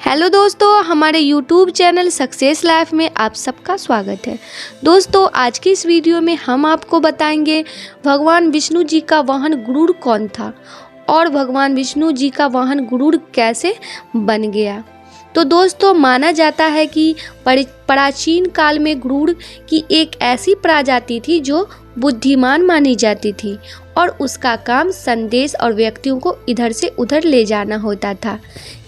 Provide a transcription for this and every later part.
Hello दोस्तों, हमारे YouTube channel success life में आप सबका स्वागत है। दोस्तों, आज की इस वीडियो में हम आपको बताएंगे भगवान विष्णु जी का वाहन गरुड़ कौन था और भगवान विष्णु जी का वाहन गरुड़ कैसे बन गया। तो दोस्तों, माना जाता है कि प्राचीन काल में गरुड़ की एक ऐसी प्रजाति थी जो बुद्धिमान मानी जाती थी और उसका काम संदेश और व्यक्तियों को इधर से उधर ले जाना होता था।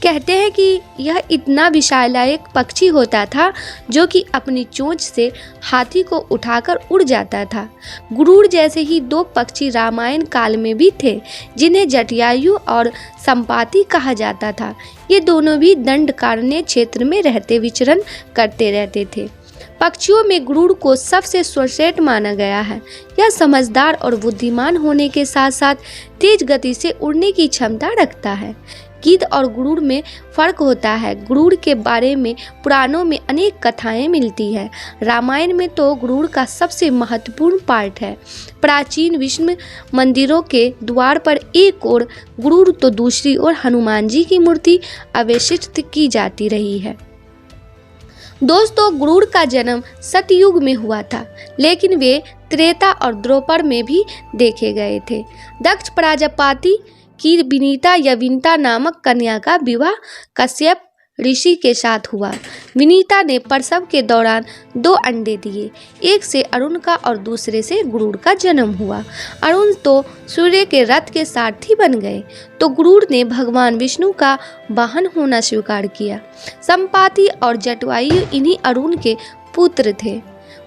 कहते हैं कि यह इतना विशालायक पक्षी होता था जो कि अपनी चोंच से हाथी को उठाकर उड़ जाता था। गरुड़ जैसे ही दो पक्षी रामायण काल में भी थे जिन्हें जटायु और संपाति कहा जाता था। ये दोनों भी दंडकारण्य क्षेत्र में रहते विचरण करते रहते थे। पक्षियों में गरुड़ को सबसे सर्वश्रेष्ठ माना गया है। यह समझदार और बुद्धिमान होने के साथ साथ तेज गति से उड़ने की क्षमता रखता है। गिद्ध और गरुड़ में फर्क होता है। गरुड़ के बारे में पुराणों में अनेक कथाएं मिलती है। रामायण में तो गरुड़ का सबसे महत्वपूर्ण पार्ट है। प्राचीन विष्णु मंदिरों के द्वार पर एक ओर गरुड़ तो दूसरी ओर हनुमान जी की मूर्ति अवशिष्ट की जाती रही है। दोस्तों, गरुड़ का जन्म सतयुग में हुआ था, लेकिन वे त्रेता और द्वापर में भी देखे गए थे। दक्ष प्रजापति की विनीता नामक कन्या का विवाह कश्यप ऋषि के साथ हुआ। विनीता ने प्रसव के दौरान 2 अंडे दिए, एक से अरुण का और दूसरे से गरुड़ का जन्म हुआ। अरुण तो सूर्य के रथ के सारथी बन गए, तो गरुड़ ने भगवान विष्णु का वाहन होना स्वीकार किया। संपाति और जटायु इन्हीं अरुण के पुत्र थे।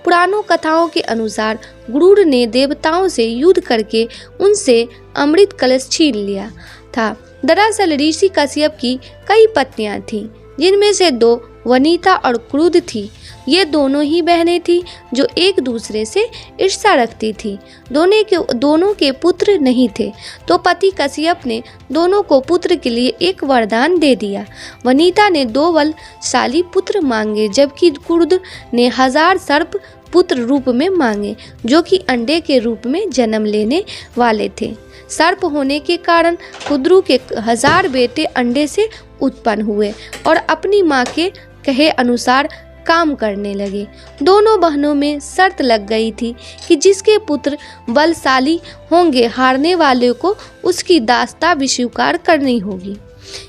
पुराणों कथाओं के अनुसार गरुड़ ने देवताओं से युद्ध करके उनसे अमृत कलश छीन लिया था। दरअसल ऋषि कश्यप की कई पत्नियां थीं, जिनमें से 2 वनिता और क्रुद्ध थी। ये दोनों ही बहनें थीं जो एक दूसरे से ईर्ष्या रखती थीं। दोनों के पुत्र नहीं थे, तो पति कश्यप ने दोनों को पुत्र के लिए एक वरदान दे दिया। वनिता ने 2 बलशाली पुत्र मांगे, जबकि क्रुद्ध ने 1000 सर्प पुत्र रूप में मांगे, जो कि अंडे के रूप में जन्म लेने वाले थे। सर्प होने के कारण क्रुद्ध के 1000 बेटे अंडे से उत्पन्न हुए और अपनी मां के कहे अनुसार काम करने लगे। दोनों बहनों में शर्त लग गई थी कि जिसके पुत्र बलशाली होंगे, हारने वाले को उसकी दासता भी स्वीकार करनी होगी।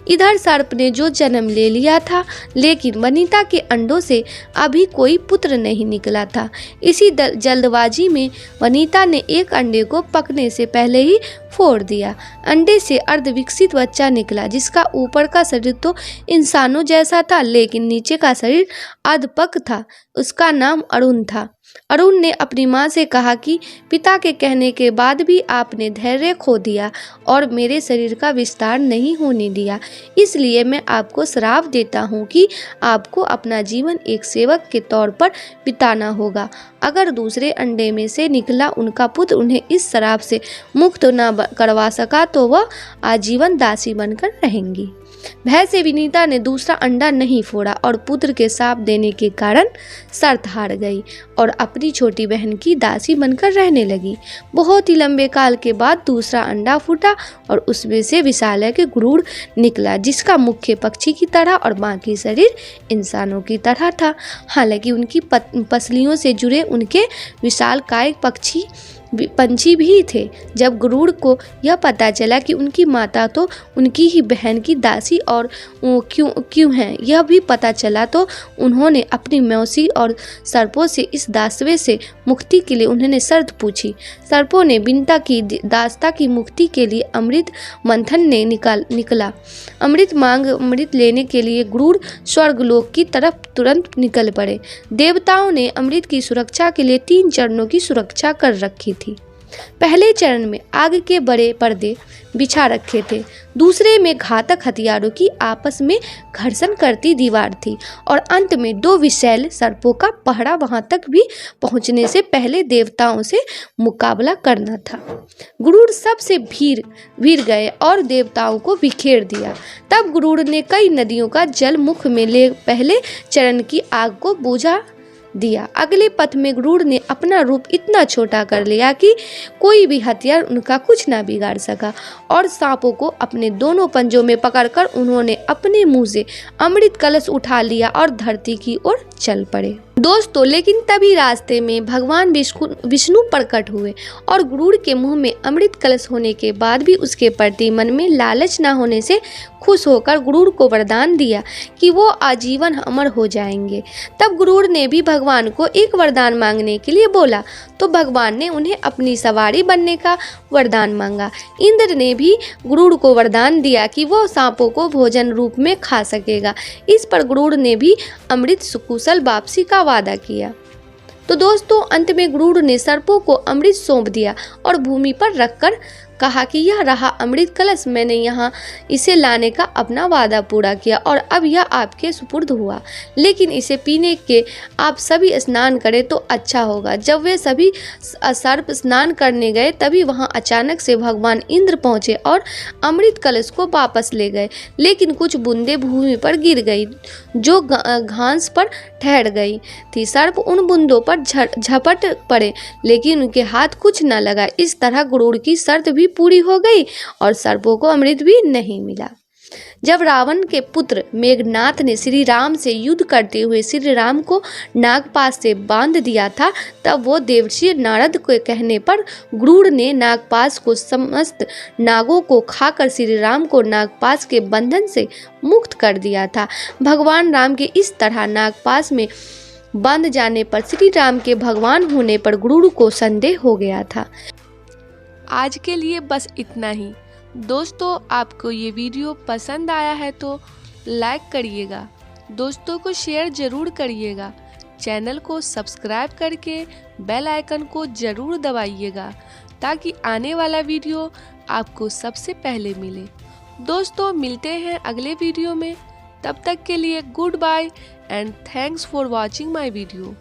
इधर सर्प ने जो जन्म ले लिया था, लेकिन वनिता के अंडों से अभी कोई पुत्र नहीं निकला था। इसी जल्दबाजी में वनिता ने एक अंडे को पकने से पहले ही फोड़ दिया। अंडे से अर्धविकसित बच्चा निकला, जिसका ऊपर का शरीर तो इंसानों जैसा था, लेकिन नीचे का शरीर अधपक था। उसका नाम अरुण था। अरुण ने अपनी मां से कहा कि पिता के कहने के बाद भी आपने धैर्य खो दिया और मेरे शरीर का विस्तार नहीं होने दिया, इसलिए मैं आपको श्राप देता हूँ कि आपको अपना जीवन एक सेवक के तौर पर बिताना होगा। अगर दूसरे अंडे में से निकला उनका पुत्र उन्हें इस श्राप से मुक्त न करवा सका तो वह आजीवन दासी बनकर रहेंगी। भय से विनीता ने दूसरा अंडा नहीं फोड़ा और पुत्र के श्राप देने के कारण शर्त हार गई और अपनी छोटी बहन की दासी बनकर रहने लगी। बहुत ही लंबे काल के बाद दूसरा अंडा फूटा और उसमें से विशालकाय के गरुड़ निकला, जिसका मुख्य पक्षी की तरह और बाकी शरीर इंसानों की तरह था। हालांकि उनकी पसलियों से जुड़े उनके विशालकाय पंछी भी थे। जब गरुड़ को यह पता चला कि उनकी माता तो उनकी ही बहन की दासी और क्यों है यह भी पता चला, तो उन्होंने अपनी मौसी और सर्पों से इस दासवे से मुक्ति के लिए उन्होंने शर्त पूछी। सर्पों ने विनीता की दासता की मुक्ति के लिए अमृत मंथन ने निकला। अमृत लेने के लिए गरुड़ स्वर्गलोक की तरफ तुरंत निकल पड़े। देवताओं ने अमृत की सुरक्षा के लिए 3 चरणों की सुरक्षा कर रखी थी। पहले चरण में आग के बड़े पर्दे बिछा रखे थे, दूसरे में घातक हथियारों की आपस में घर्षण करती दीवार थी और अंत में 2 विषैले सर्पों का पहरा वहां तक भी पहुंचने से पहले देवताओं से मुकाबला करना था। गरुड़ सबसे भीड़ गए और देवताओं को बिखेर दिया। तब गरुड़ ने कई नदियों का जल मुख में ले पहले चरण की आग को बुझा दिया। अगले पथ में गरुड़ ने अपना रूप इतना छोटा कर लिया कि कोई भी हथियार उनका कुछ ना बिगाड़ सका और सांपों को अपने दोनों पंजों में पकड़कर उन्होंने अपने मुंह से अमृत कलश उठा लिया और धरती की ओर चल पड़े। दोस्तों, लेकिन तभी रास्ते में भगवान विष्णु प्रकट हुए और गरुड़ के मुंह में अमृत कलश होने के बाद भी उसके प्रति मन में लालच न होने से खुश होकर गरुड़ को वरदान दिया कि वो आजीवन अमर हो जाएंगे। तब गरुड़ ने भी भगवान को एक वरदान मांगने के लिए बोला तो भगवान ने उन्हें अपनी सवारी बनने का वरदान मांगा। इंद्र ने भी गरुड़ को वरदान दिया कि वो सांपों को भोजन रूप में खा सकेगा। इस पर गरुड़ ने भी अमृत सुकुशल वापसी का वादा किया। तो दोस्तों, अंत में गरुड़ ने सर्पों को अमृत सौंप दिया और भूमि पर रखकर कहा कि यह रहा अमृत कलश, मैंने यहाँ इसे लाने का अपना वादा पूरा किया और अब यह आपके सुपुर्द हुआ, लेकिन इसे पीने के आप सभी स्नान करें तो अच्छा होगा। जब वे सभी सर्प स्नान करने गए तभी वहाँ अचानक से भगवान इंद्र पहुँचे और अमृत कलश को वापस ले गए, लेकिन कुछ बूंदें भूमि पर गिर गई जो घास पर ठहर गई थी। सर्प उन बूंदों पर झपट पड़े, लेकिन उनके हाथ कुछ न लगा। इस तरह गरुड़ की शर्त भी पूरी हो गई और सर्पों को अमृत भी नहीं मिला। जब रावण के पुत्र मेघनाथ ने श्री राम से युद्ध करते हुए श्री राम को नागपाश से बांध दिया था, तब वो देवर्षि नारद के कहने पर गरुड़ ने नागपाश को समस्त नागों को खाकर श्री राम को नागपाश के बंधन से मुक्त कर दिया था। भगवान राम के इस तरह नागपाश में बंध जाने पर श्री राम के भगवान होने पर गरुड़ को संदेह हो गया था। आज के लिए बस इतना ही। दोस्तों, आपको ये वीडियो पसंद आया है तो लाइक करिएगा, दोस्तों को शेयर जरूर करिएगा, चैनल को सब्सक्राइब करके बेल आइकन को जरूर दबाइएगा ताकि आने वाला वीडियो आपको सबसे पहले मिले। दोस्तों, मिलते हैं अगले वीडियो में, तब तक के लिए goodbye and thanks for watching my video.